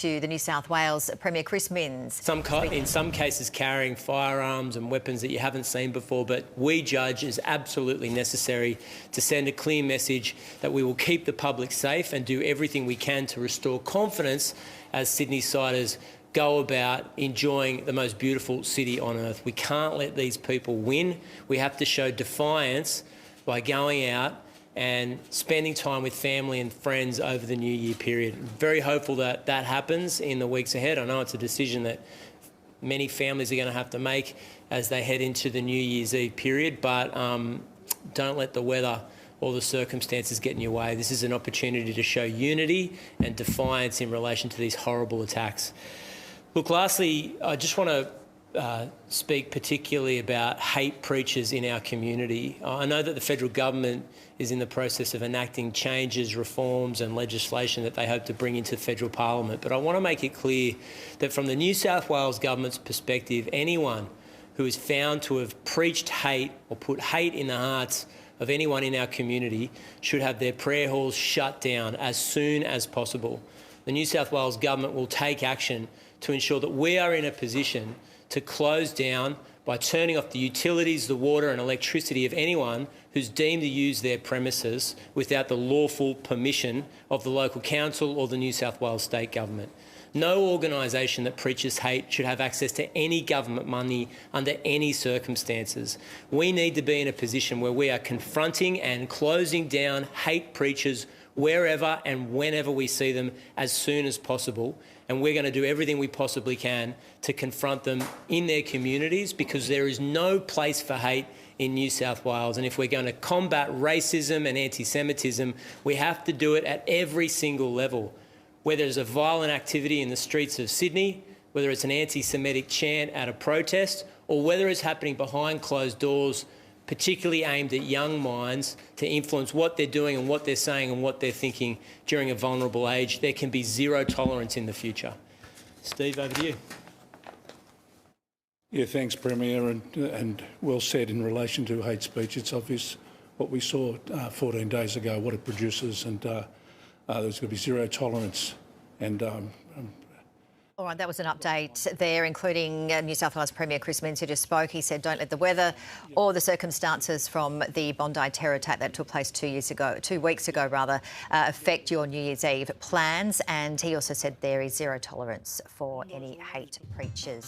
To the New South Wales Premier Chris Minns. In some cases carrying firearms and weapons that you haven't seen before, but we judge is absolutely necessary to send a clear message that we will keep the public safe and do everything we can to restore confidence as Sydney-siders go about enjoying the most beautiful city on earth. We can't let these people win. We have to show defiance by going out and spending time with family and friends over the New Year period. Very hopeful that that happens in the weeks ahead. I know it's a decision that many families are going to have to make as they head into the New Year's Eve period, but don't let the weather or the circumstances get in your way. This is an opportunity to show unity and defiance in relation to these horrible attacks. Look, lastly, I just want to speak particularly about hate preachers in our community. I know that the federal government is in the process of enacting changes, reforms and legislation that they hope to bring into federal parliament, but I want to make it clear that from the New South Wales government's perspective, anyone who is found to have preached hate or put hate in the hearts of anyone in our community should have their prayer halls shut down as soon as possible. The New South Wales government will take action to ensure that we are in a position to close down by turning off the utilities, the water and electricity of anyone who's deemed to use their premises without the lawful permission of the local council or the New South Wales state government. No organisation that preaches hate should have access to any government money under any circumstances. We need to be in a position where we are confronting and closing down hate preachers wherever and whenever we see them as soon as possible. And we're going to do everything we possibly can to confront them in their communities, because there is no place for hate in New South Wales. And if we're going to combat racism and anti-Semitism, we have to do it at every single level. Whether there's a violent activity in the streets of Sydney, whether it's an anti-Semitic chant at a protest, or whether it's happening behind closed doors, particularly aimed at young minds to influence what they're doing and what they're saying and what they're thinking during a vulnerable age, there can be zero tolerance in the future. Steve, over to you. Yeah, thanks, Premier, and well said in relation to hate speech. It's obvious what we saw 14 days ago, what it produces, and there's going to be zero tolerance. And All right, that was an update there, including New South Wales Premier Chris Minns, who just spoke. He said, don't let the weather or the circumstances from the Bondi terror attack that took place 2 weeks ago, affect your New Year's Eve plans. And he also said there is zero tolerance for any hate preachers.